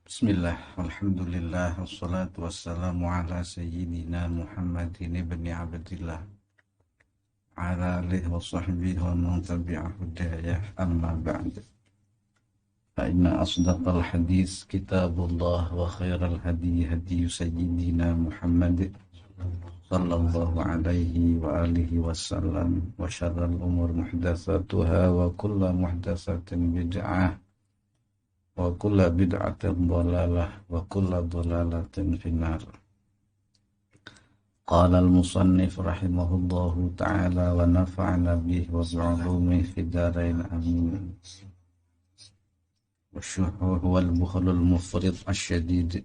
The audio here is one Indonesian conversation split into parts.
Bismillah, alhamdulillah, wassalatu wassalamu ala sayyidina Muhammadin ibn Abdillah ala alihi wa sahbihi wa man tabi'ahu hudayah amma ba'd. Fa inna asdaqal hadis kitabullah wa khairal hadi hadi sayyidina Muhammad sallallahu alaihi wa alihi wasallam wa syarrul umur muhdatsatuha wa kullu muhdatsatin bid'ah wa kulla bid'atin dhalalah wa kulla dhalalatin finnar. Qala al-musannif rahimahullahu ta'ala wa nafa'ana bihi wa bi'ulumihi fid dharain amin. Wa syuhu huwa al-bukhlul mufrid asyadid.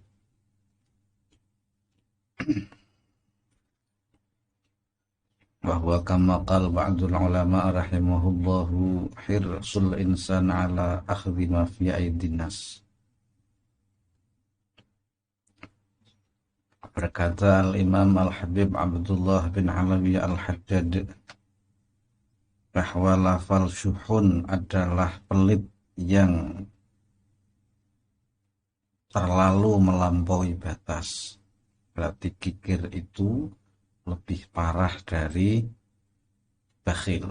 Wa huwa kama qala ba'dul ulama rahimahullahu hirsul insan ala akhdhi ma fi aydin nas. Berkata Al-Imam Al-Habib Abdullah bin Alawi Al-Haddad bahwa lafal syuhun adalah pelit yang terlalu melampaui batas. Berarti kikir itu lebih parah dari bakhil.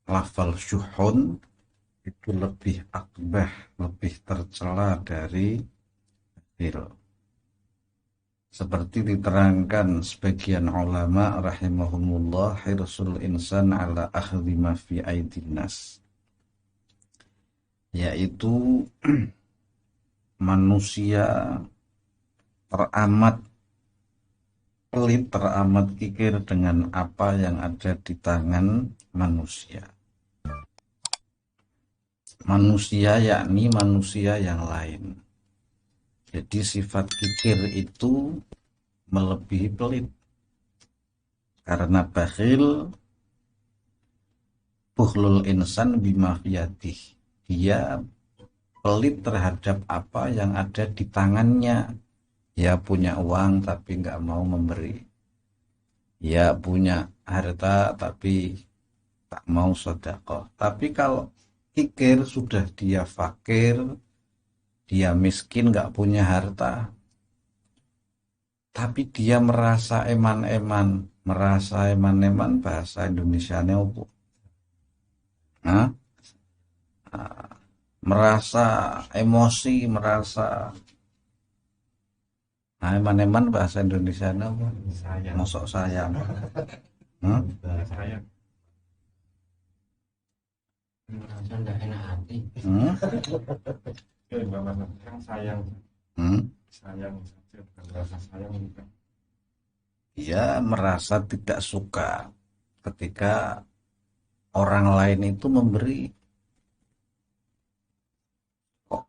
Lafal syuhun itu lebih akbah, lebih tercela dari bakhil. Seperti diterangkan sebagian ulama rahimahumullah, hirsul insan ala akhdhi ma fi aydin nas, yaitu manusia teramat pelit, teramat kikir dengan apa yang ada di tangan manusia. Manusia yakni manusia yang lain. Jadi sifat kikir itu melebihi pelit. Karena bakhil, bukhlul insan bima fiyadih. Dia pelit terhadap apa yang ada di tangannya. Ya punya uang tapi nggak mau memberi. Ya punya harta tapi tak mau sedekah. Tapi kalau kikir sudah dia fakir, dia miskin, nggak punya harta, tapi dia merasa eman-eman. Merasa eman-eman bahasa Indonesianya apa? Nah, merasa emosi, merasa eman-eman bahasa Indonesianya apa? Sayang. Mosok sayang. Sayang. Merasa enggak enak hati. Yang sayang. Sayang saja, bukan merasa sayang juga. Dia merasa tidak suka ketika orang lain itu memberi. Kok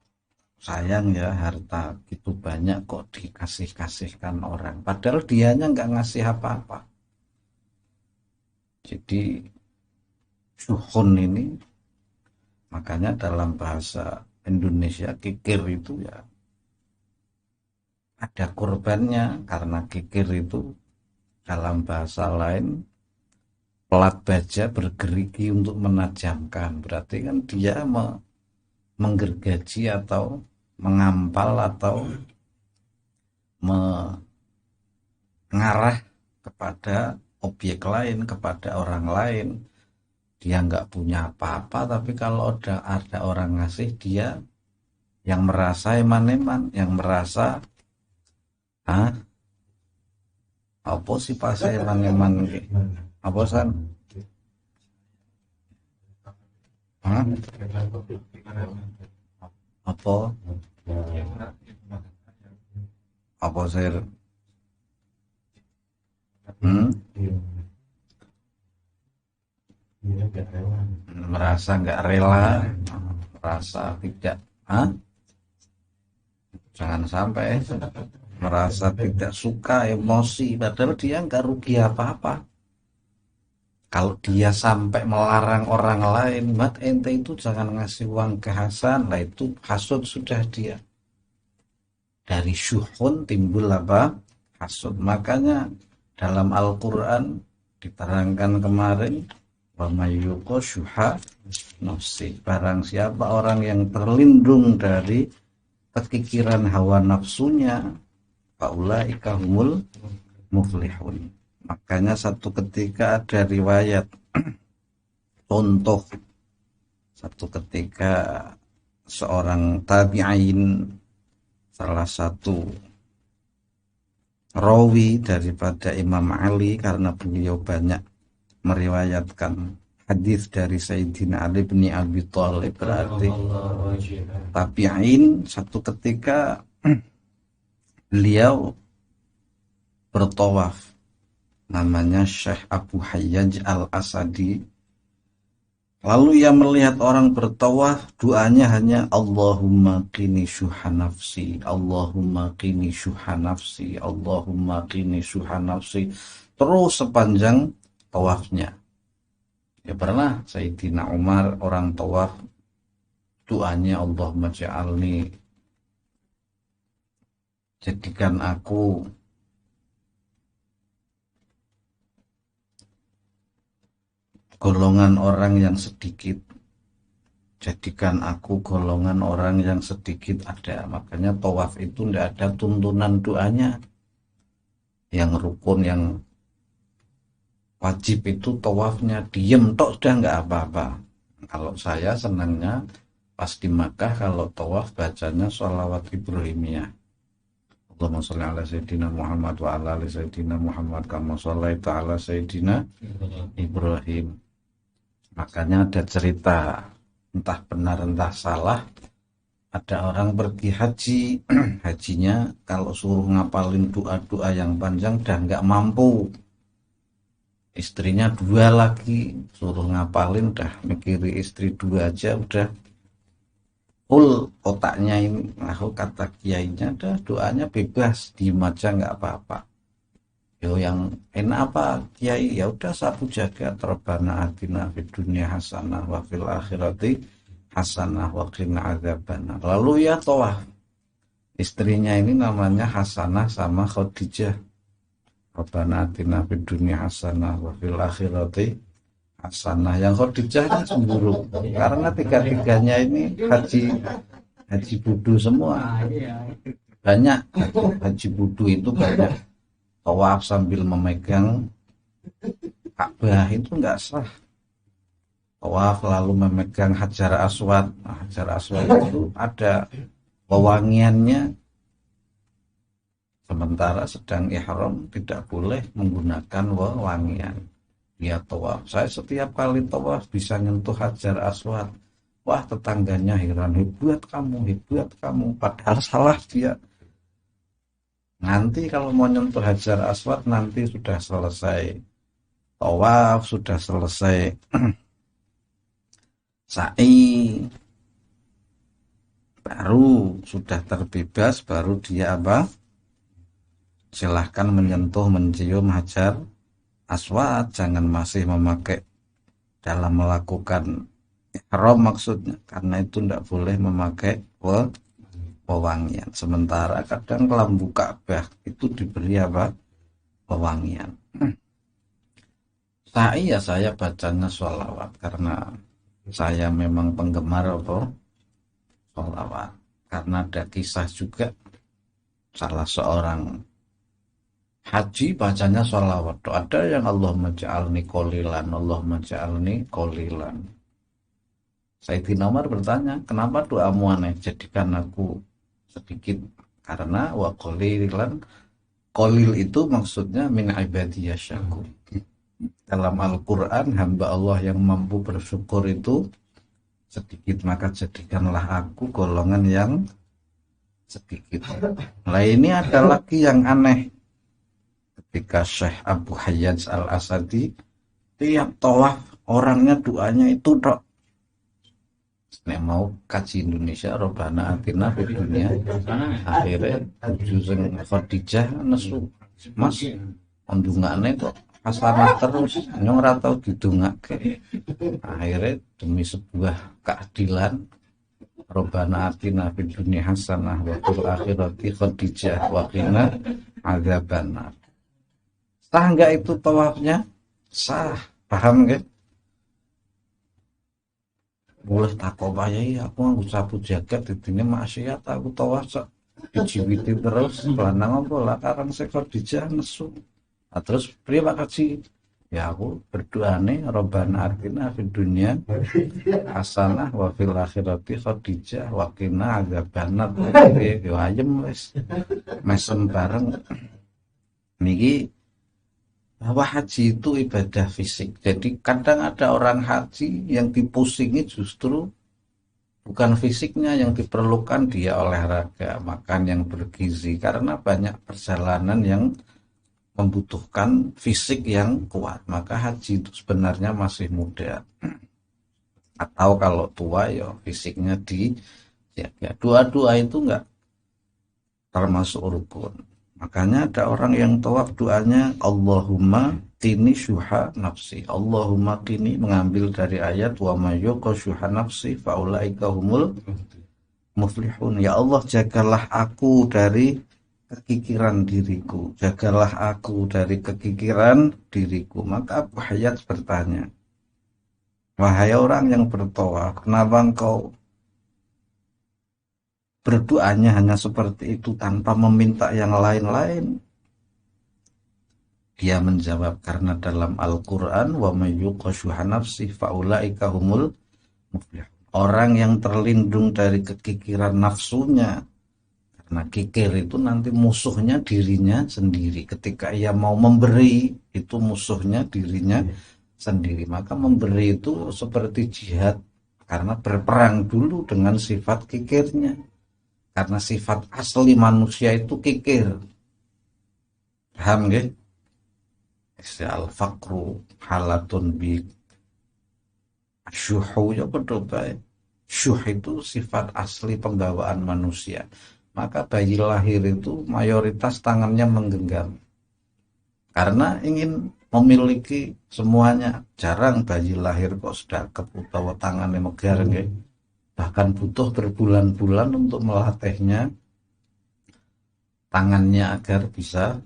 sayang ya, harta gitu banyak kok dikasih-kasihkan orang, padahal dianya nggak ngasih apa-apa. Jadi syuhun ini, makanya dalam bahasa Indonesia kikir itu ya ada korbannya. Karena kikir itu dalam bahasa lain pelat baja bergerigi untuk menajamkan. Berarti kan dia menggergaji atau mengampal atau mengarah kepada objek lain, kepada orang lain. Dia nggak punya apa-apa, tapi kalau ada orang ngasih, dia yang merasa eman-eman, yang merasa apa sih pas eman-eman apa san? Apa sir? Merasa nggak rela, merasa tidak, jangan sampai merasa tidak suka, emosi, padahal dia nggak rugi apa-apa. Kalau dia sampai melarang orang lain, mat ente itu jangan ngasih uang ke Hasan, lah itu hasud sudah dia. Dari syuhun timbul apa? Hasud. Makanya dalam Al-Quran diterangkan kemarin, wa mayyuqa syuha nafsi, barang siapa orang yang terlindung dari kekikiran hawa nafsunya, faulaika humul muflihun. Makanya satu ketika ada riwayat contoh, satu ketika seorang tabi'in, salah satu rawi daripada Imam Ali, karena beliau banyak meriwayatkan hadis dari Sayyidina Ali bin Abi Thalib, berarti tabi'in. Satu ketika beliau bertawaf, namanya Syekh Abu Hayyaj Al-Asadi. Lalu ia melihat orang bertawaf, doanya hanya Allahumma qini syuha nafsi, Allahumma qini syuha nafsi, Allahumma qini syuha nafsi, terus sepanjang tawafnya. Ya pernah Sayyidina Umar orang tawaf, doanya Allahumma ja'alni, jadikan aku golongan orang yang sedikit, jadikan aku golongan orang yang sedikit. Ada, makanya tawaf itu tidak ada tuntunan doanya. Yang rukun, yang wajib itu tawafnya diem tok sudah nggak apa-apa. Kalau saya senangnya pas di Makkah, kalau tawaf bacanya sholawat Ibrahimiyah, Allahumma sholli ala Sayyidina Muhammad wa ala ali Sayyidina Muhammad kama shallaita ala Sayyidina Ibrahim. Makanya ada cerita, entah benar entah salah, ada orang pergi haji, hajinya kalau suruh ngapalin doa-doa yang panjang udah nggak mampu. Istrinya 2 lagi, suruh ngapalin udah mikiri istri 2 aja udah full otaknya ini. Aku kata kiainya, udah doanya bebas, diem aja nggak apa-apa. Yo yang enak apa kiai? Ya udah sapu jaga, Rabbana atina fid dunya hasanah wa fil akhirati hasanah wa qina adzabannar. Lalu ya tawaf. Istrinya ini namanya Hasanah sama Khadijah. Rabbana atina fid dunya hasanah wa fil akhirati hasanah. Yang Khadijah kan cemburu karena tiga-tiganya ini haji budu semua. Banyak haji budu itu banyak tawaf sambil memegang Ka'bah, itu enggak sah. Tawaf lalu memegang Hajar Aswad. Nah, Hajar Aswad itu ada wewangiannya. Sementara sedang ihram tidak boleh menggunakan wewangian. Dia tawaf. Saya setiap kali tawaf bisa nyentuh Hajar Aswad. Wah, tetangganya heran, hebat kamu. Padahal salah dia. Nanti kalau mau nyentuh Hajar Aswad, nanti sudah selesai tawaf, sudah selesai sa'i, baru sudah terbebas, baru dia apa? Silahkan menyentuh, mencium Hajar Aswad. Jangan masih memakai dalam melakukan ihram maksudnya, karena itu tidak boleh memakai wewangian. Sementara kadang kelambu Ka'bah itu diberi apa? Wewangian. Sa'i ya saya bacanya sholawat, karena saya memang penggemar apa? Sholawat. Karena ada kisah juga, salah seorang haji bacanya sholawat. Ada yang Allahumma ja'alni qolilan, Allahumma ja'alni qolilan. Sayyidina Umar bertanya, kenapa doamu aneh? Jadikan aku sedikit. Karena wa qolilan, qolil itu maksudnya min ibadiyah syakur. Dalam Al-Quran, hamba Allah yang mampu bersyukur itu sedikit, maka jadikanlah aku golongan yang sedikit. Nah, ini ada lagi yang aneh. Ketika Syekh Abu Hayyaj Al-Asadi tiap tawaf orangnya doanya itu dok. Nek mau kaji Indonesia, Rabbana atina fid dunya, akhirnya tujuh sing Khadijah nesu Mas ondungane kok hasanah terus, nyong ora tau didongake. Akhirnya demi sebuah keadilan, Rabbana atina fid dunya hasanah wa fil akhirati Khadijah wa qina adzabannar. Sah enggak itu tawafnya? Sah, paham enggak? boleh takok wayahe aku nganggo sapu jagat didine maksiat aku tawas dijiwiti terus lanang apa lah karang seko dijah nesu. Nah, terus priye Pak Kaji? Ya aku berdoane Robbana atina fid dunya hasanah wa fil akhirati khadijah wa qina adzabannar. Yo ayem wis mesem bareng niki bahwa haji itu ibadah fisik. Jadi kadang ada orang haji yang dipusingi justru bukan fisiknya yang diperlukan, dia olahraga, makan yang bergizi karena banyak perjalanan yang membutuhkan fisik yang kuat. Maka haji itu sebenarnya masih muda. Atau kalau tua ya fisiknya dijaga. Dua-dua itu enggak termasuk rukun. Makanya ada orang yang tawaf doanya Allahumma qini syuha nafsi. Allahumma qini mengambil dari ayat wa mayyuqa syuha nafsi faulaika humul muflihun. Ya Allah, jagalah aku dari kekikiran diriku. Jagalah aku dari kekikiran diriku. Maka Abu Hayat bertanya, wahai orang yang bertawaf, kenapa engkau berdoanya hanya seperti itu tanpa meminta yang lain-lain? Dia menjawab, karena dalam Al-Quran wa may yuqa syuha nafsi faulaika humul muflihun. Orang yang terlindung dari kekikiran nafsunya, karena kikir itu nanti musuhnya dirinya sendiri. Ketika ia mau memberi, itu musuhnya dirinya sendiri. Maka memberi itu seperti jihad, karena berperang dulu dengan sifat kikirnya. Karena sifat asli manusia itu kikir. Paham nggih? Al-faqru halatun bi syuhu ya padha bae. Syuh itu sifat asli pembawaan manusia. Maka bayi lahir itu mayoritas tangannya menggenggam. Karena ingin memiliki semuanya. Jarang bayi lahir kok sedekap utawa tangannya megar nggih. Bahkan butuh berbulan-bulan untuk melatihnya tangannya agar bisa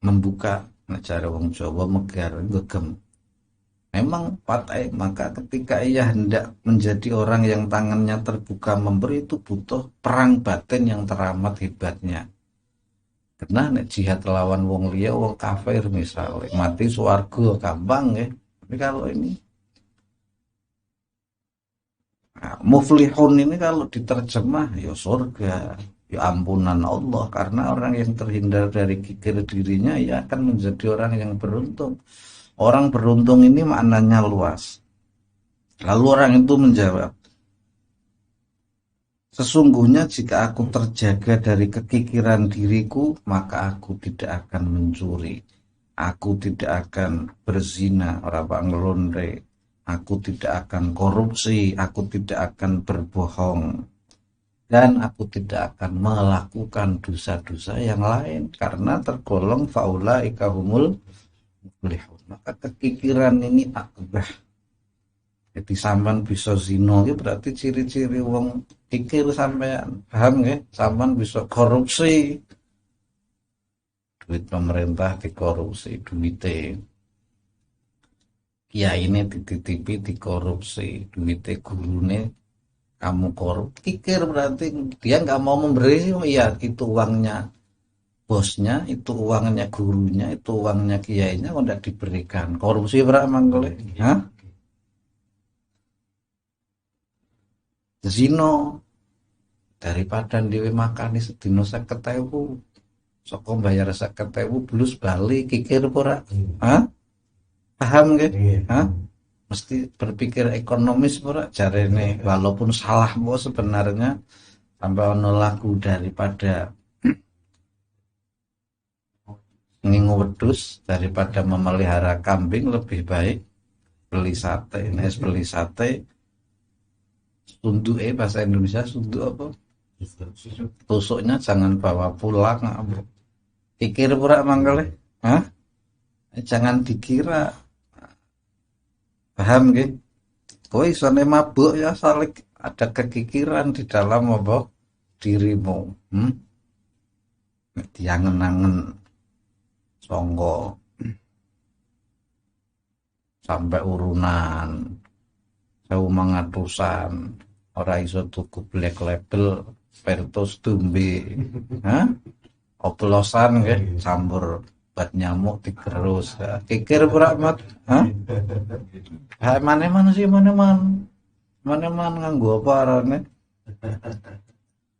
membuka cara wong Jawa megar gegem. Memang patai, maka ketika ia hendak menjadi orang yang tangannya terbuka memberi itu butuh perang batin yang teramat hebatnya. Karena nek jihad lawan wong liya, wong kafir misalnya, mati swarga gampang ya. Tapi kalau ini muflihun ini kalau diterjemah ya surga, ya ampunan Allah, karena orang yang terhindar dari kikir dirinya ia akan menjadi orang yang beruntung. Orang beruntung ini maknanya luas. Lalu orang itu menjawab, sesungguhnya jika aku terjaga dari kekikiran diriku, maka aku tidak akan mencuri, aku tidak akan berzina, orang ngelonre, aku tidak akan korupsi, aku tidak akan berbohong, dan aku tidak akan melakukan dosa-dosa yang lain karena tergolong faulaika humul muflihun. Maka kekikiran ini akbah. Jadi sampean bisa zina itu berarti ciri-ciri wong kikir sampean. Paham nggih? Sampean bisa korupsi. Duit pemerintah dikorupsi, duite kiai ini dititipi dikorupsi, duitnya gurune kamu korup. Kikir berarti dia nggak mau memberi. Oh iya, itu uangnya bosnya, itu uangnya gurunya, itu uangnya kiainya kok tidak diberikan. Korupsi berapa mangkole? Hah? Zino daripada dhewe makani sedina 50.000 saka bayar 50.000 blus bali kikir ora? Hah? Paham nggih? Hah? Mesti berpikir ekonomis ora jarene, walaupun salah mo sebenarnya. Sampai ono lagu daripada ngingu wedhus daripada memelihara kambing lebih baik beli sate. Nek beli sate sunduke bahasa Indonesia sunduk apa? Tusuknya jangan bawa pulang. Pikir pura mangkale? Hah? Jangan dikira. Paham nggih? Kowe isone mabuk ya salik ada kekikiran di dalam apa dirimu. Diangen-angen songgo sampai urunan 1.500-an ora iso tuku black label Pertos tumbe hah oplosan nggih campur bat nyamuk digerus kikir ora mat hah ha mana-mana sih mana-mana nganggo apa arane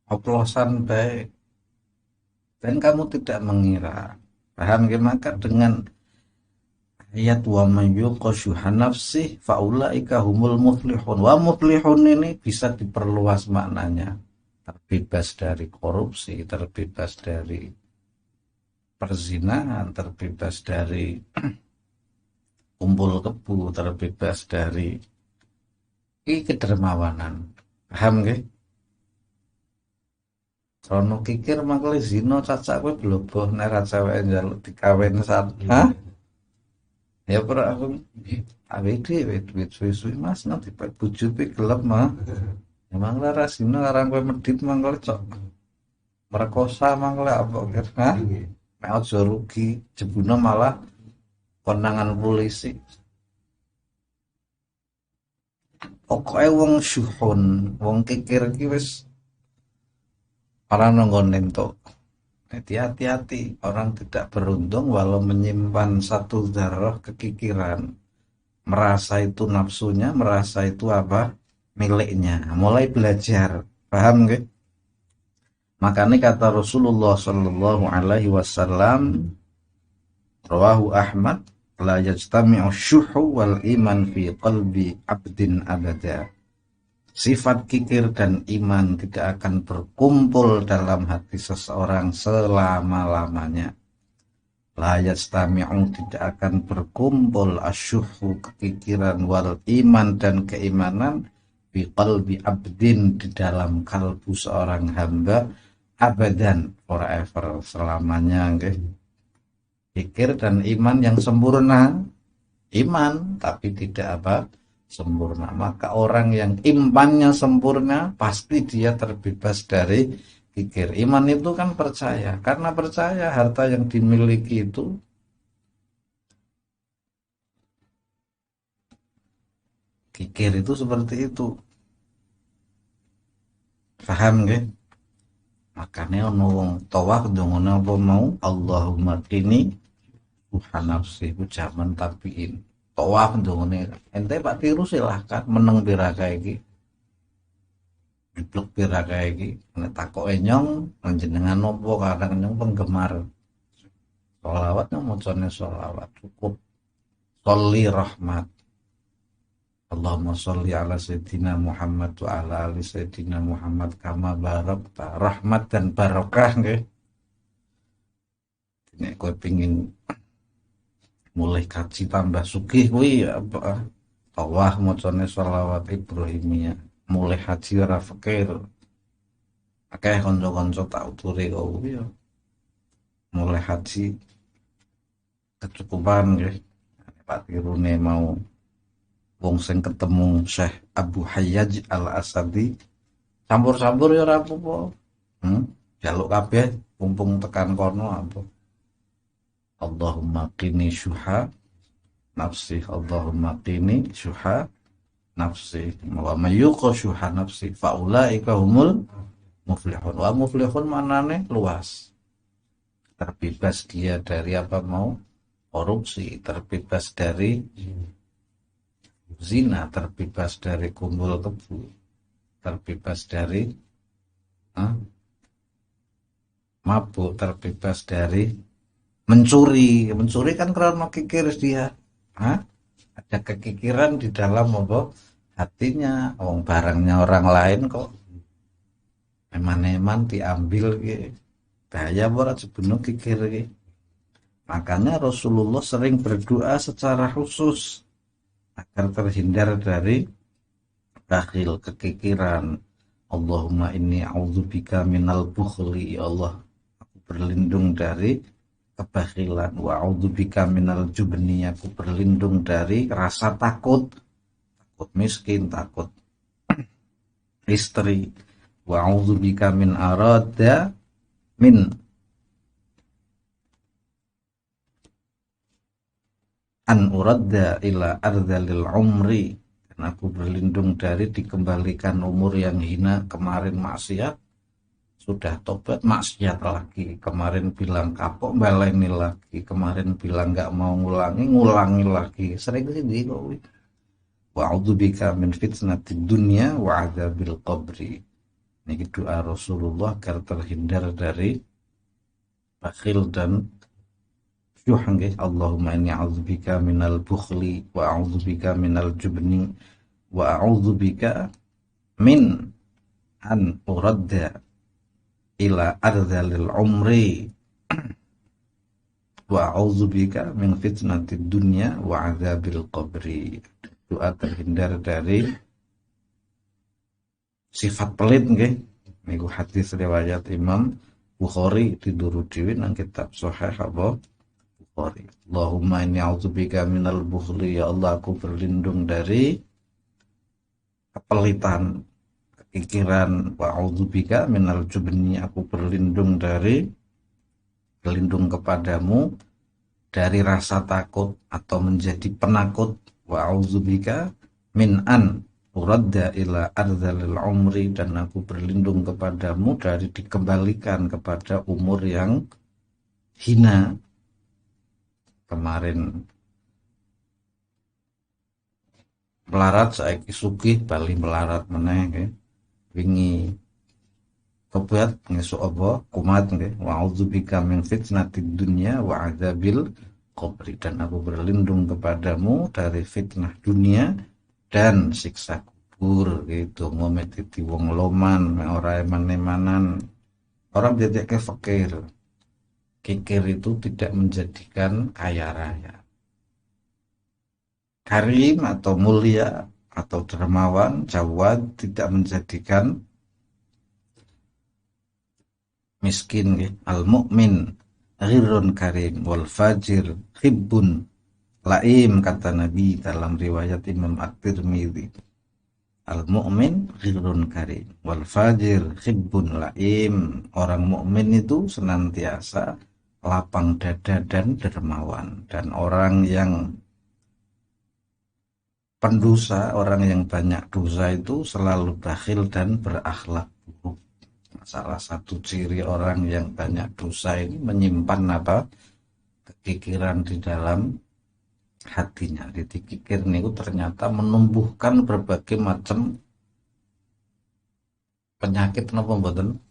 oplosan baik dan kamu tidak mengira paham maka dengan ayat wa mayyuqashuha nafsih faulaika humul muflihun wa muflihun ini bisa diperluas maknanya terbebas dari korupsi terbebas dari perzinahan terbebas dari kumpul kebo terbebas dari kedermawanan paham nggih Rono kikir mangkle zina cacak kowe bloboh nek ra cewek njaluk dikawin sak. Hah? Ya ora aku awake dhewe duit suwi-suwi Mas nanti pak bojo pe gelem mah. Emang ra zina arang kowe medhit mangkle cok. Merkosa mangkle apa kir? Hah? Nek aja rugi jebuna malah konangan polisi. Pokoke wong syuhun, wong kikir iki wis orang nonggon entuk. Hati-hati, orang tidak beruntung walau menyimpan satu zarah kekikiran. Merasa itu nafsunya, merasa itu apa? Miliknya. Mulai belajar. Paham nggih? Makanya kata Rasulullah sallallahu alaihi wasallam rawahu Ahmad la yajtami'u syuhu wal iman fi qalbi abdin abada. Sifat kikir dan iman tidak akan berkumpul dalam hati seseorang selama-lamanya. La yastami'u tidak akan berkumpul asyuhu kekikiran wal iman dan keimanan fi qalbi abdin di dalam kalbu seorang hamba abadan forever selamanya nggih. Kikir dan iman yang sempurna iman tapi tidak apa sempurna. Maka orang yang imannya sempurna pasti dia terbebas dari kikir. Iman itu kan percaya. Karena percaya harta yang dimiliki itu kikir itu seperti itu. Paham nggih? Makanya ono wong tawaf ndonga apa mau Allahumma qini Tuhan nafsi jaman tabiin. Tawaf ndongone ente Pak tiru silahkan meneng piraka iki diplek piraka iki nek takoke nyong panjenengan nopo kadang nyong penggemar sholawat nyong macane sholawat cukup sholli rahmat Allahumma sholli ala sayyidina Muhammad wa ala ali sayyidina Muhammad kama barakta rahmat dan barokah nggih nek kowe pengin mulai kaji tambah sugih kuwi apa tawah macane sholawat Ibrahimiyah mulai haji ora fakir akeh kanca-kanca tak uturi kok ya mulai haji kecukupan nggih Pak tirune mau wong sing ketemu Syekh Abu Hayyaj Al-Asadi campur-campur ya ora apa-apa jaluk kabeh mumpung tekan kono apa Allahumma qini syuha nafsi Allahumma qini syuha nafsi wa mayyuqa syuha nafsi faulaika humul muflihun wa muflihun manane luas terbebas dia dari apa mau korupsi terbebas dari zina terbebas dari kumpul kebo terbebas dari mabuk terbebas dari mencuri kan karena kikir dia ada kekikiran di dalam apa hatinya barangnya orang lain kok eman-eman diambil gitu bahaya ora sebenarnya kikir gitu. Makanya Rasulullah sering berdoa secara khusus agar terhindar dari bakhil kekikiran Allahumma inni a'udzubika minal bukhli ya Allah aku berlindung dari kebakhilan wa a'udzubika minal jubni aku berlindung dari rasa takut miskin takut istri wa a'udzubika min arada min an uradda ila ardalil umri dan aku berlindung dari dikembalikan umur yang hina. Kemarin maksiat, sudah tobat maksiat lagi. Kemarin bilang kapok, baleni lagi. Kemarin bilang nggak mau ngulangi, ngulangi lagi. Sering sih kok. Wa'udzubika min fitnatid dunya wa adzabil qabri. Ini doa Rasulullah agar terhindar dari bakhil dan syuh. Allahumma inni a'udzubika minal bukhli wa a'udzubika minal jubni wa a'udzubika min an uradda ila ardhalil umri wa a'udzubika min fitnatid dunya wa adzabil qabri. Doa terhindar dari sifat pelit nggih. Niku hadis riwayat Imam Bukhari tiduru dhewe nang kitab Sahih apa Bukhari. Allahumma inni a'udzubika minal bukhli, ya Allah aku berlindung dari kepelitan, kekikiran. Wa a'udzubika minal jubni, aku berlindung kepadamu dari rasa takut atau menjadi penakut. Wa a'udzubika min an uradda ila ardhalil umri, dan aku berlindung kepadamu dari dikembalikan kepada umur yang hina. Kemarin melarat, saiki sugih bali melarat meneh nggih. Wingi tobat ngesuk apa kumat nggih. Wa a'udzubika min fitnatid dunya wa adzabil qabri, dan aku berlindung kepadamu dari fitnah dunia dan siksa kubur. Gitu ngometiti wong loman ora eman-emanan. Orang dadeke fakir. Kikir itu tidak menjadikan kaya raya. Karim atau mulia atau dermawan, jawad, tidak menjadikan miskin. Al-mu'min ghirrun karim wal fajir khibbun laim, kata Nabi dalam riwayat Imam At-Tirmidzi. Al-mu'min ghirrun karim wal fajir khibbun laim. Orang mukmin itu senantiasa lapang dada dan dermawan, dan orang yang pendosa, orang yang banyak dosa itu selalu bakhil dan berakhlak buruk. Salah satu ciri orang yang banyak dosa ini menyimpan kekikiran di dalam hatinya. Dikikir niku ternyata menumbuhkan berbagai macam penyakit napa mboten?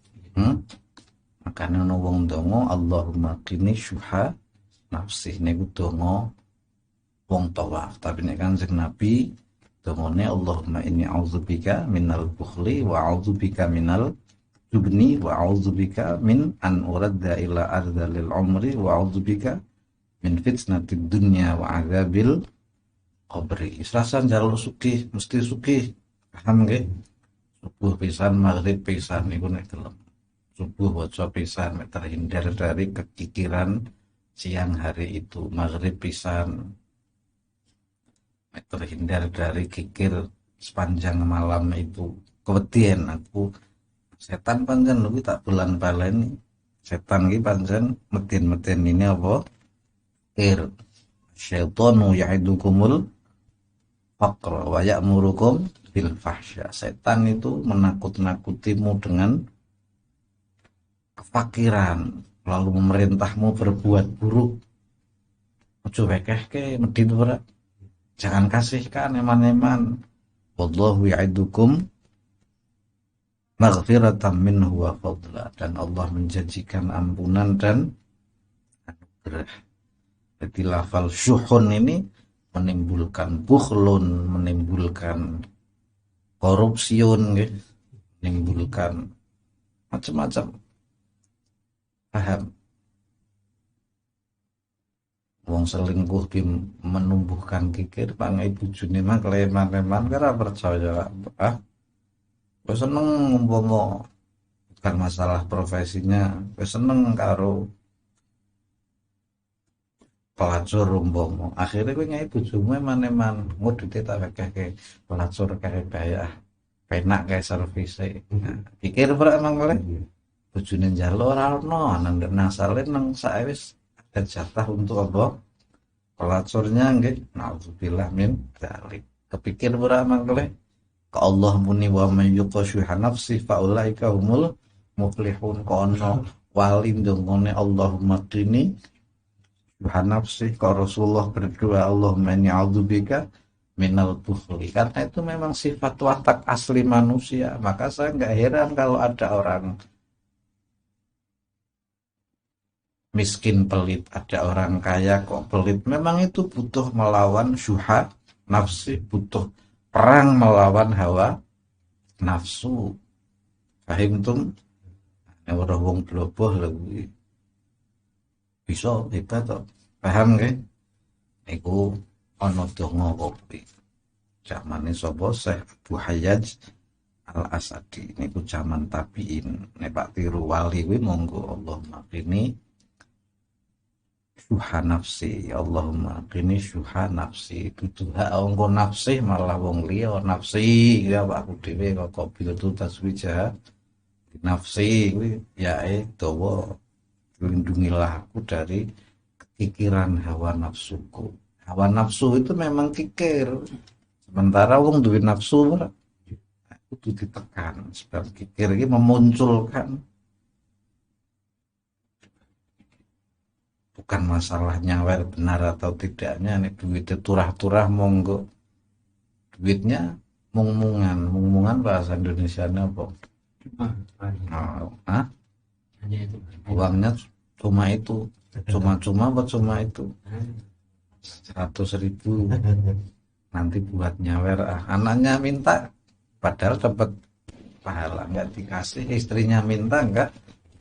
Makanya wong donga Allahumma qini syuha nafsi, niku donga wong tawaf. Tapi nek Kanjeng Nabi dongane Allahumma inni a'udzubika minal bukhli wa a'udzubika minal jubni wa a'udzubika min an uradda ila ardhalil umri wa a'udzubika min fitnatid dunya wa adzabil qabri. Israsan jalur sugih mesti sugih. Paham nggih? Subuh pisan, maghrib pisan niku nek gelem. Subuh waca pisan terhindar dari kekikiran siang hari itu. Maghrib pisan terhindar dari kikir sepanjang malam itu. Kewedian aku setan pancen lho tak bulan baleni. Setan iki pancen meden-meden ini apa? Syaitanu ya'idukumul faqra wa ya'murukum bil fahsya. Setan itu menakut-nakutimu dengan kefakiran, lalu memerintahmu berbuat buruk. Ojo wekehke medhit ora. Jangan kasihkan eman-eman. Wallahu ya'idukum maghfiratan minhu wa fadla, dan Allah menjanjikan ampunan dan anugerah. Jadi lafal syuhun ini menimbulkan bukhlun, menimbulkan korupsiun, menimbulkan macam-macam. Paham? Wong selingkuh di menumbuhkan kikir pangai bojone mah kleman-kleman kira percaya. Gue seneng umpama bukan masalah profesinya, gue seneng karo pelacur umpama. Akhirnya gue nyai bojomu eman-eman, ngudute tak akeh pelacur kae bayar. Penak kae servise. Pikir ora emang oleh bojone njaluk ora ono, nang nasale nang saewis ada jatah untuk apa? Pelacurnya nggih. Nauzubillah min dzalik. Kepikir ora mangkele ka Allah muni wa may yuqashuha nafsi faulaika humul muflihun kono wali ndongone Allahumma qini syuha nafsi ka Rasulullah berdoa Allahumma inni a'udzubika minal bukhli karena itu memang sifat watak asli manusia. Maka saya nggak heran kalau ada orang miskin pelit, ada orang kaya kok pelit. Memang itu butuh melawan syuha nafsi, butuh perang melawan hawa nafsu. Paham tum? Ora wong bloboh lagi bisa hebat to. Paham nggih? Niku ana donga kopi. Zamane sapa Syekh Abu Hayyaj Al-Asadi niku zaman tabiin. Nek Pak tiru wali kuwi monggo Allahumma qini syuha nafsi, Allahumma qini syuha nafsi. Dudu hak anggo nafsi malah wong liya nafsi ya aku dhewe kok bitu taswijah nafsi kuwi yae dawa lindungilah aku dari kekikiran hawa nafsuku. Hawa nafsu itu memang kikir. Sementara wong duwe nafsu ora kudu ditekan sebab kikir iki memunculkan bukan masalah nyawer benar atau tidaknya nek duitnya turah-turah monggo. Duitnya mung-mungan bahasa Indonesianya apa? Hanya itu. Uangnya cuma itu, cuma-cuma apa cuma itu 100.000 nanti buat nyawer. Anaknya minta padahal dapat pahala nggak dikasih, istrinya minta nggak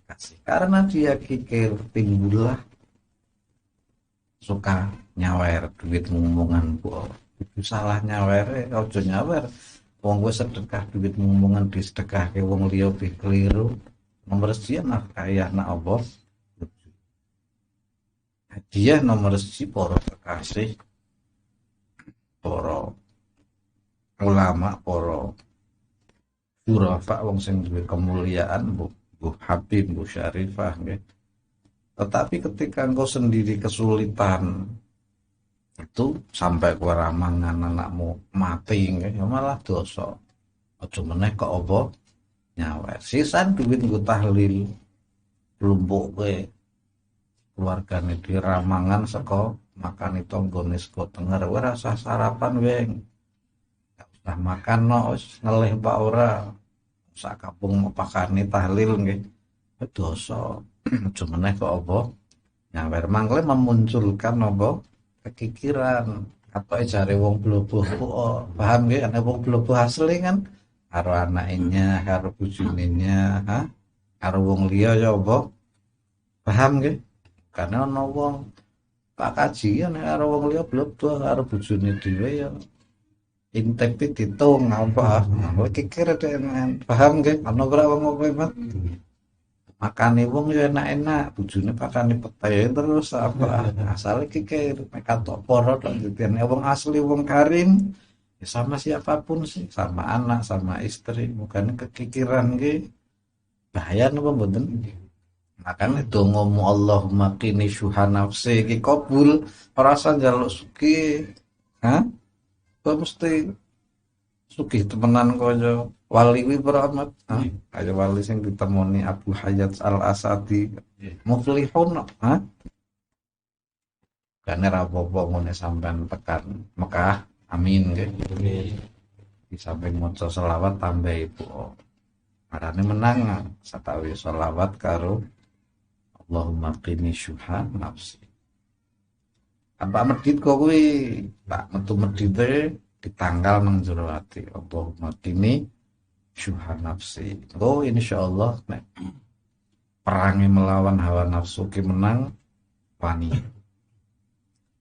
kasih karena dia kikir. Timbullah suka nyawer duit ngumungan bu itu salah nyawer ojo nyawer wong gue sedekah duit ngumungan disedekah ke wong liya be keliru. Nomor sekian kaya anak Allah hadiah nomor siji para kekasih, para ulama, para syurafa wong sing duwe kemuliaan Bu Habib, Bu Syarifah nggih. Tetapi ketika engkau sendiri kesulitan itu sampai kowe ramangan anakmu mati nggih ya malah dosa. Aja meneh kok apa nyawer. Sisan duit nggo tahlil lumpuk kowe keluargane diramangan saka makan itu nggone sego tenger kowe rasa sarapan weng. Gak usah makan no wis ngelih pak ora. Sak kampung mepakane tahlil nggih. Dosa. Aja meneh kok apa nyawer mangkle memunculkan apa kekikiran apa jare wong bloboh kok paham nggih ana wong bloboh asli kan karo anaknya karo bojone karo wong liya ya apa paham nggih karena ana wong Pak Kaji nek karo wong liya bloboh karo bojone dhewe ya intip ditung apa kowe kikir dengan paham nggih ana ora wong kowe makane wong ya enak-enak bojone pakane pete terus apa asale kikir nek katok poro tok dene wong asli wong karim ya sama siapapun sih sama anak sama istri bukan kekikiran nggih bahaya napa mboten makane dongamu Allahumma qini syuha nafsi iki kabul ora usah njaluk sugih kok mesti sugih temenan kaya wali kuwi para amat kaya wali sing ditemoni Abu Hayyaj Al-Asadi muflihun kane ra apa-apa ngene sampean tekan Mekah amin nggih di samping maca selawat tambah ibu marane menang satawi selawat karo Allahumma qini syuha nafsi apa medhit kok kuwi tak metu medhite ditanggal nang jero ati Allahumma qini syuha nafsi. Oh insyaallah nek perangi melawan hawa nafsu ki menang wani.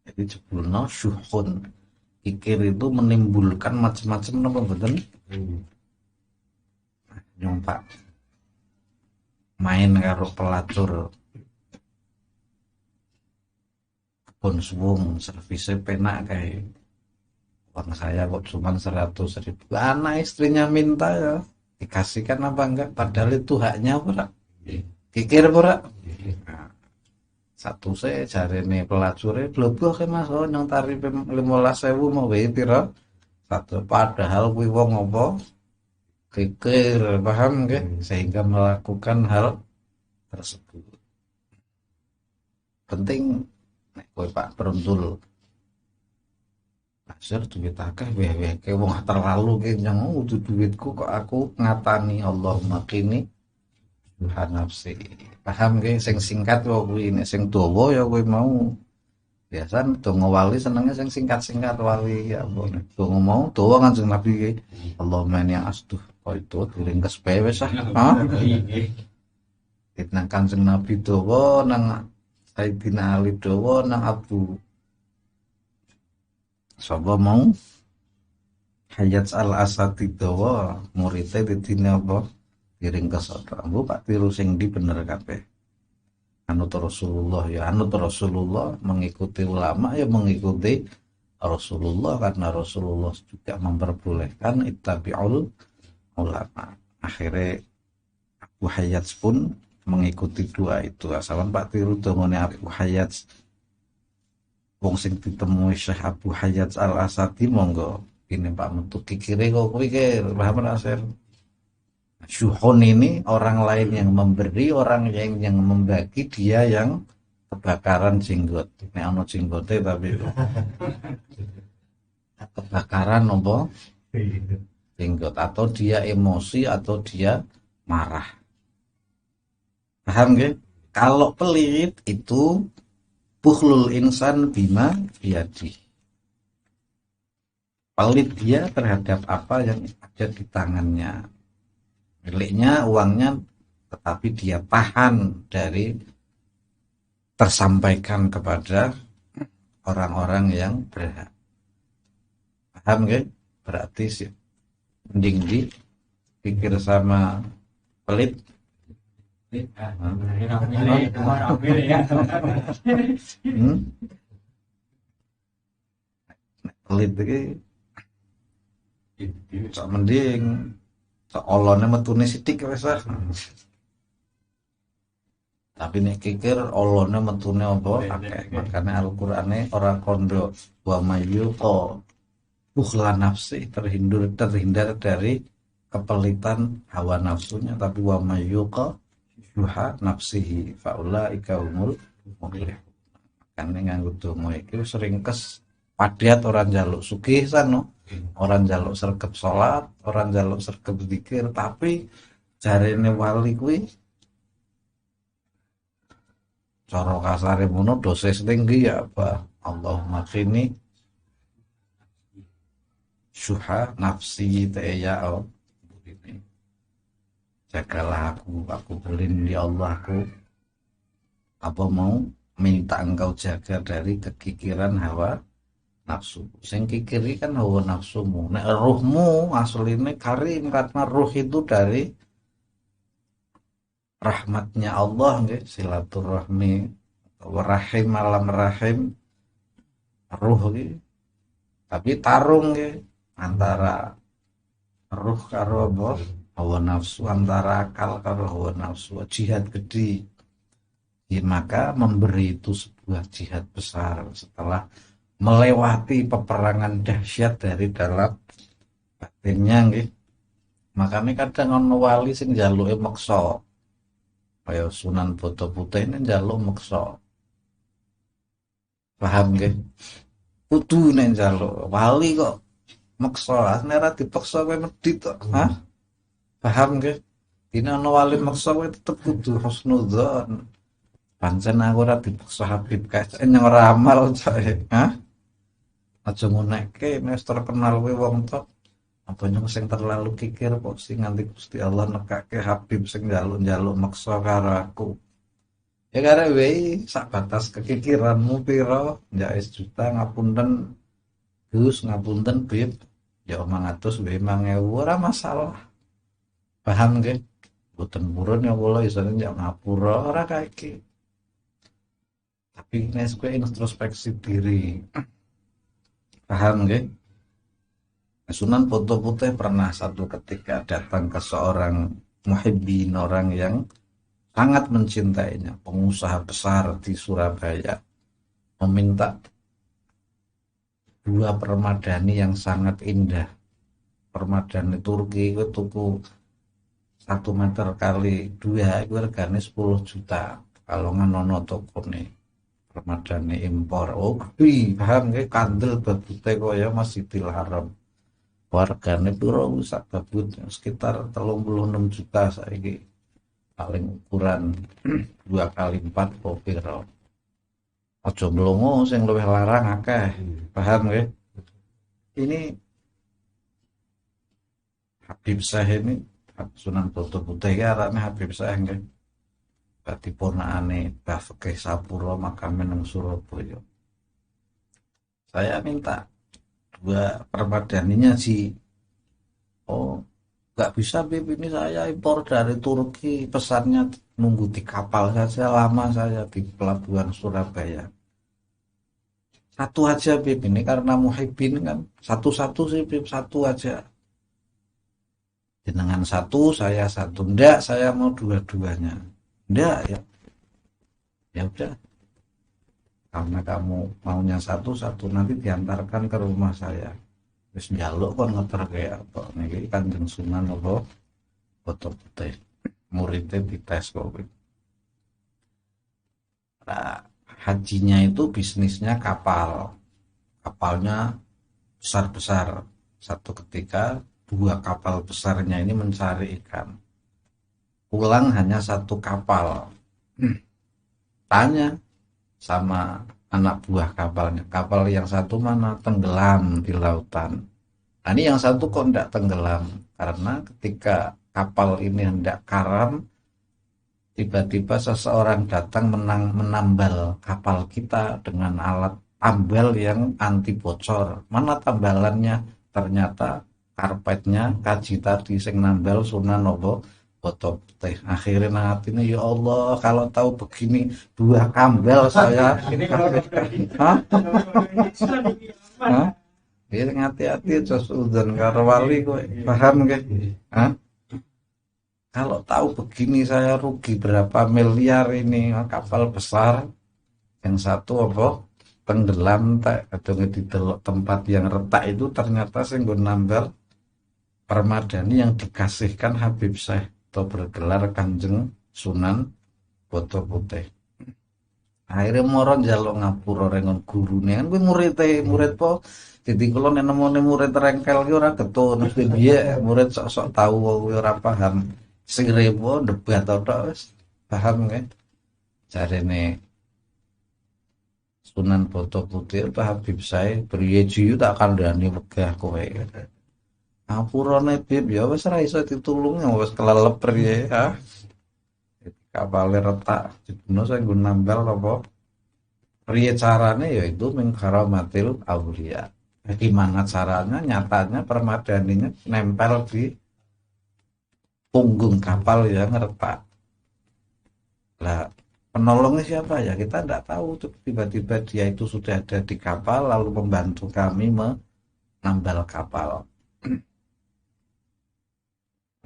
Jadi jebulna syuhun kikir itu menimbulkan macam-macam napa mboten? Nyompak main karo pelacur kebon suwung servisnya penak kayak uang saya kok cuma 100.000 anak istrinya minta ya dikasihkan apa enggak padahal itu haknya ora kikir ora satu saya cari nih pelacurnya blobo ke mas oh yang tarif 15.000 mau wae piro Satu padahal kuwi wong apa? Kikir, paham nggih? Sehingga melakukan hal tersebut. Penting nek kowe Pak Peruntul Asir duit akeh weh ke wong terlalu kenyang itu duitku kok aku ngatani Allahumma qini nafsi. Paham nggih sing singkat wae kuwi nek sing dawa ya kowe mau. Biasa donga wali senenge sing singkat-singkat wali ya ampun. Donga mau dawa Kanjeng Nabi ki. Allahumma inni astuh kok itu diringkes bae wis ah. Nang Kanjeng Nabi dawa nang Sayyidina Ali dawa nang Abu sapa mau Hayat al-Asadi dawa muridé didine apa diringkes apa Bu Pak tiru sing di bener kabeh. Anut Rasulullah ya anut Rasulullah, mengikuti ulama ya mengikuti Rasulullah karena Rasulullah juga memperbolehkan ittabi'ul ulama. Akhirnya Abu Hayat pun mengikuti dua itu. Asalan Pak tiru dongane Abu Hayat wong sing ditemui Syekh Abu Hayat Al-Asadi monggo ini Pak metu kikire kok kuwi ke paham Nasir. Syuhun ini orang lain yang memberi, orang yang membagi, dia yang kebakaran jenggot. Nek ana jenggote tapi kebakaran apa? Jenggot atau dia emosi atau dia marah. Paham nggih? Kalau pelit itu bukhlul insan bima biadi. Pelit dia terhadap apa yang ada di tangannya. Miliknya, uangnya, tetapi dia tahan dari tersampaikan kepada orang-orang yang berhak. Paham nggih? Berarti sih mending dipikir sama pelit. Pelit iki sak mending sak olone metune sithik wis ah. Tapi nek kikir olone metune apa akeh. Makane Al-Qur'ane ora kondo wa mayyuqa bukhla nafsi terhindar dari kepelitan hawa nafsunya, tapi wa mayyuqa syuha nafsihi faulaika humul muflihun. Makane nganggo donga iki sering kes padhat orang njaluk sugih sano, orang njaluk sregep salat, orang njaluk sregep zikir, tapi jarene wali kuwi cara kasare mono dosis tinggi ya apa Allahumma qini syuha nafsi ya Allah, jagalah aku berlindung ya Allah, aku apa mau minta engkau jaga dari kekikiran hawa nafsu. Sing kikiri kan hawa nafsumu. Nek ruhmu asline karim karena ruh itu dari rahmatnya Allah nggih, silaturahmi rahim malam rahim ruh nggih. Tapi tarung nggih antara ruh karo apa? Hawa nafsu, antara akal karo hawa nafsu. Jihad gede. Ya, maka memberi itu sebuah jihad besar setelah melewati peperangan dahsyat dari dalam batinnya nggih. Makanya kadang ana wali sing njaluke meksa. Kaya Sunan Boto Putih ini njaluk meksa. Paham nggih? Kudu nek njaluk wali kok meksa, asline ora dipaksa kowe medhit kok. Hah? Paham nggih? Dina ana wali meksa kowe tetep kudu husnudzon. Pancen aku ora dipaksa Habib kae nyang ora amal cae. Hah? Aja ngunekke nek terkenal kowe wong tok. Apa nyong sing terlalu kikir kok sing nganti Gusti Allah nekake Habib sing njaluk-njaluk maksa karo aku. Ya kare wae sak batas kekikiranmu pira? Ya wis juta ngapunten Gus, ngapunten Bib. Ya 500 wae 5000 ora masalah. Paham nggih? Boten purun ya kula isane njak ngapura ora kae. Tapi nek kowe introspeksi diri. Paham nggih? Sunan Boto Putih pernah satu ketika datang ke seorang muhibbin, orang yang sangat mencintainya, pengusaha besar di Surabaya, meminta dua permadani yang sangat indah. Permadani Turki itu tuku 1 meter kali 2 itu harganya 10 juta. Kalau nganono toko nih permadani impor. Oh, paham ke kandel babute kaya Masjidil Haram. Wargane piro sak babut sekitar 36 juta saiki. Paling ukuran 2 kali 4 kok piro. Aja mlongo sing luwih larang akeh. Paham ke? Ini Habib Syekh ini Sunan Boto Putih ya arane Habib Syekh nggih. Dadi ponakane Mbah Fikih Sapura makame nang Surabaya. Saya minta 2 permadaninya sih. Oh, nggak bisa Bib, ini saya impor dari Turki, pesannya nunggu di kapal saja lama saya di pelabuhan Surabaya. Satu aja Bib, ini karena Muhyiddin kan satu-satu sih Bib, satu aja. Jenengan satu, saya satu. Enggak, saya mau dua-duanya. Enggak ya. Ya udah. Karena kamu maunya satu-satu nanti diantarkan ke rumah saya. Terus njaluk kon ngeter kayak apa. Niki Kanjeng Sunan apa Boto Putih. Muridnya dites kok. Nah, hajinya itu bisnisnya kapal. Kapalnya besar-besar. Satu ketika 2 kapal besarnya ini mencari ikan. Pulang hanya 1 kapal. Tanya sama anak buah kapalnya. Kapal yang satu mana? Tenggelam di lautan. Nah, ini yang satu kok tidak tenggelam? Karena ketika kapal ini hendak karam, tiba-tiba seseorang datang menambal kapal kita dengan alat tambal yang anti bocor. Mana tambalannya? Ternyata karpetnya kaji tadi sing nambal Sunan Boto Putih. Akhirnya nantinya ya Allah, kalau tahu begini 2 kambal saya. Hah? Hah? Ini hati-hati terus udan karo wali kowe. Paham nggih? Hah? Kalau tahu begini saya rugi berapa miliar ini kapal besar. Yang satu apa? Tenggelam tak atau di tempat yang retak itu ternyata sing nggo nambal permadani yang dikasihkan Habib Syekh atau bergelar Kanjeng Sunan Boto Putih. Akhirnya moro njaluk ngapura rengon gurune kan kuwi murid po. Jadi kula nek nemone murid rengkel ki ora getun mesti piye murid sok-sok tahu kuwi ora paham. Sing repo debat tok wis paham nggih. Jarene Sunan Boto Putih Pak Habib Syekh priye jiyu tak kandhani wegah kowe. Ngapurane Bib ya wis ora iso ditulung wis kelelep priye ha. Kapale retak dibunuh saya nggo nambal apa priye carane yaitu min karamatil auliya. Gimana caranya? Nyatanya permadaninya nempel di punggung kapal yang retak. Lah penolongnya siapa ya? Kita tidak tahu. Tiba-tiba dia itu sudah ada di kapal lalu membantu kami menambal kapal.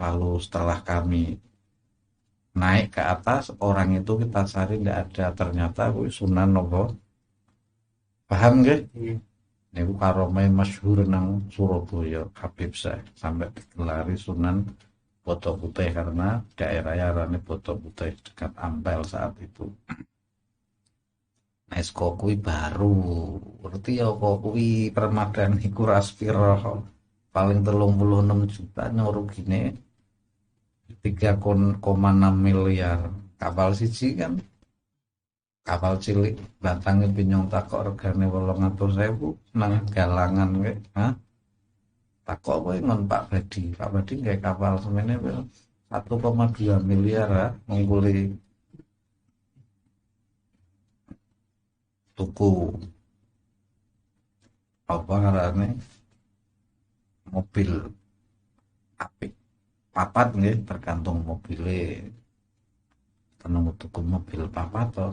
Lalu setelah kami naik ke atas, orang itu kita cari tidak ada, ternyata Sunan Nobo. Paham nggih? Niku karomai masyhur nang Surabaya Habib Syekh sampai digelari Sunan Boto Putih karena daerahnya arane Boto Putih dekat Ampel saat itu. Nah, kok kuwi baru. Berarti ya kok kuwi permadani ku raspiro paling 36 juta rugine 3,6 miliar. Kapal siji kan kapal cilik batangnya pinyong takok regane 800.000 nang galangan kowe. Hah? Takok kowe ngon Pak Badi. Pak Badi nggae kapal semene 1,2 miliar ya ngungkuli tuku apa ngarane mobil apik. Papat nggih tergantung mobile. Tenang tuku mobil papat to.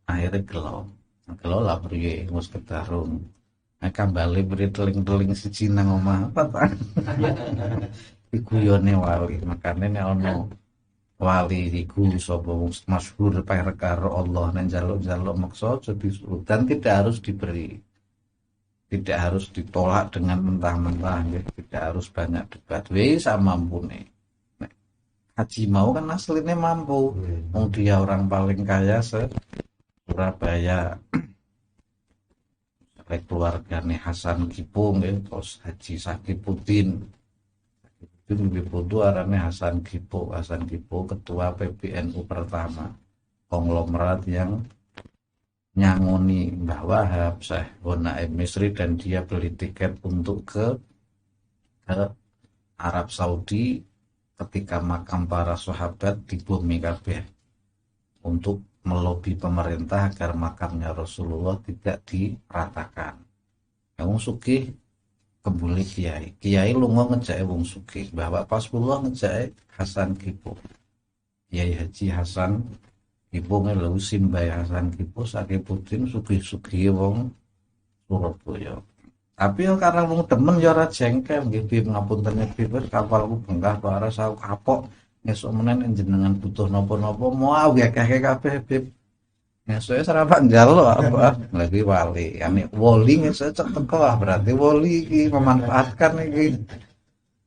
Akhirnya gelo lah priye wis kedarung. Nek kambale beri teling-teling siji nang omah apa ta? Iguyone wali, makane nek ana wali iku sapa wong masyhur perkara Allah nek njaluk-njaluk maksa aja disuruh dan tidak harus diberi. tidak harus ditolak dengan mentah-mentah, tidak harus banyak debat. Wis samampune. Nek Haji mau kan aslinya mampu. Wong dia orang paling kaya se Surabaya. Oleh keluargane Hasan Kipo nggih, terus Haji Sakipuddin. Itu lebih putu arane Hasan Kipo. Hasan Kipo ketua PBNU pertama. Konglomerat yang nyangoni Mbah Wahab, Syekh Naim Misri, dan dia beli tiket untuk ke Arab Saudi ketika makam para sahabat dibumi kabeh untuk melobi pemerintah agar makamnya Rasulullah tidak diratakan. Wong sugih kembali kiai lunga ngejake wong sugih, bahwa Rasulullah ngejake Hasan Kipo. Kiai Haji Hasan Kipo lho simbah Hasan Kipo Sakipuddin sugih-sugih wong Surabaya. Tapi ya karena wong demen ya ora jengkel nggih Bib, ngapunten Bib, kapalku bengkah waras aku kapok ngesuk menen jenengan butuh napa-napa mau akeh kabeh Bib. Ngesuk ora pak njaluk apa lagi wali. Ane wali ngesuk cek teko berarti wali iki memanfaatkan iki.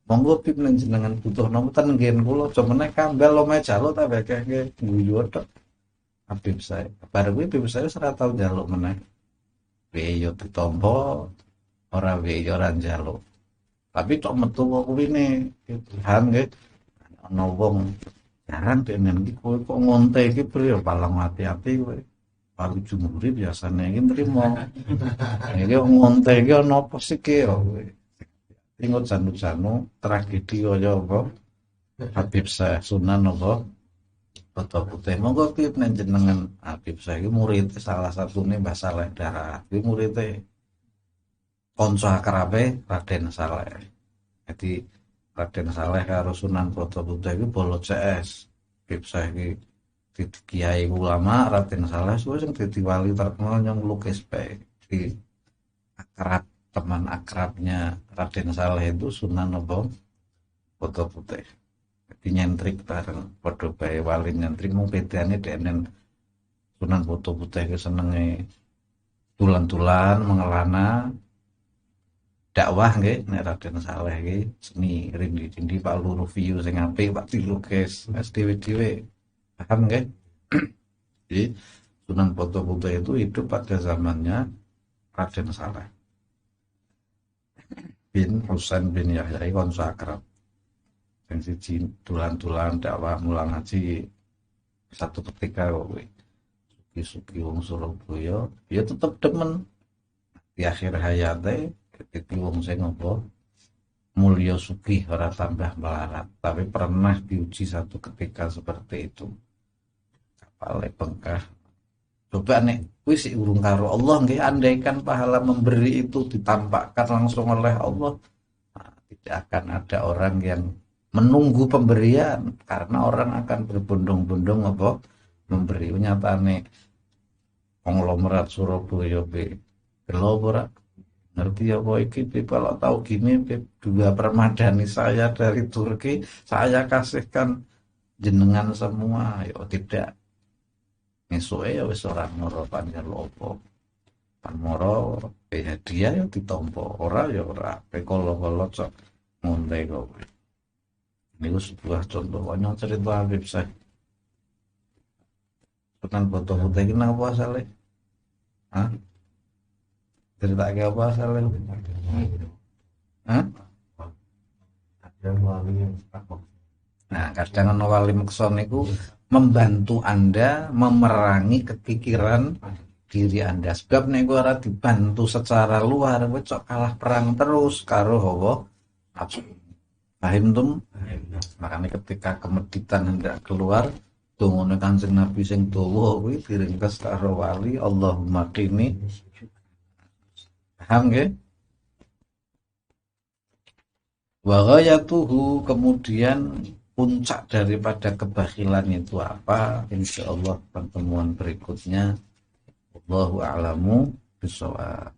Monggo Bib nen jenengan butuh napa ten nggen kula aja meneh kambel omahe jaluk ta akeh guyu tok. Habib saya. Bareng kuwi Habib saya ora tau njaluk meneh. Yo ditampa ora yo ora njaluk. Tapi tok metu kok kuwine Tuhan nggih. Ana wong jarang denen iki kowe kok ngonte iki priyo palang ati-ati kowe. Palu jumhuri biasane iki nrimo. Iki ngonte iki ana apa sih ki kowe. Ingot janu-janu tragedi kaya apa? Habib saya Sunan apa? Foto putih. Monggo Bib nen jenengan Habib saya iki murid salah satune Mbah Saleh Darat. Iki murite kanca akrabe Raden Saleh. Jadi Raden Saleh karo Sunan Foto Putih iki bolo CS. Habib saya iki dadi kiai ulama, Raden Saleh suwe sing dadi wali terkenal yang lukis bae. Di akrab teman akrabnya Raden Saleh itu Sunan apa? Foto Putih. Nyentrik bareng padha bae wali nyentrik mung bedane denen Sunan Foto Putih ke senenge tulan-tulan mengelana dakwah nggih nek Raden Saleh iki seni rindi-rindi Pak Luru view sing apik Pak dilukis dhewe-dhewe paham nggih. Jadi Sunan Foto Putih itu hidup pada zamannya Raden Saleh bin Husain bin Yahya kanca akrab. Yang siji tulan-tulan dakwah mulang ngaji satu ketika kowe suki-suki wong Surabaya ya tetep demen di akhir hayate dadi wong sing apa mulya sugih ora tambah melarat, tapi pernah diuji satu ketika seperti itu kapale bengkah. Coba nek kuwi sik urung karo Allah nggih, andaikan pahala memberi itu ditampakkan langsung oleh Allah, tidak akan ada orang yang menunggu pemberian, karena orang akan berbondong-bondong apa memberi. Nyatane konglomerat Surabaya be gelo ora ngerti apa iki kalau tahu gini dua permadani saya dari Turki saya kasihkan jenengan semua. Ya tidak, ngesuke ya wis ora ngoro panjenengan apa panmoro hadiah ya ditampa, ora ya ora kolo-kolo cok ngonte kowe. Ini sebuah contoh banyak cerita Habib saya. Sunan Foto Putih ini apa asalnya? Hah? Cerita ke apa asalnya? Hah? Nah, kadang ana wali meksa niku membantu Anda memerangi kepikiran diri Anda. Sebab nek ora dibantu secara luar, kowe cok kalah perang terus karo hawa nafsu. Paham tum? Makanya ketika kemeditan hendak keluar, dongone Kanjeng Nabi sing dawa kuwi diringkes karo wali, Allahumma qini. Paham nggih? Wa ghayatuhu, kemudian puncak daripada kebakhilan itu apa? Insyaallah pertemuan berikutnya. Wallahu a'lamu bishawab.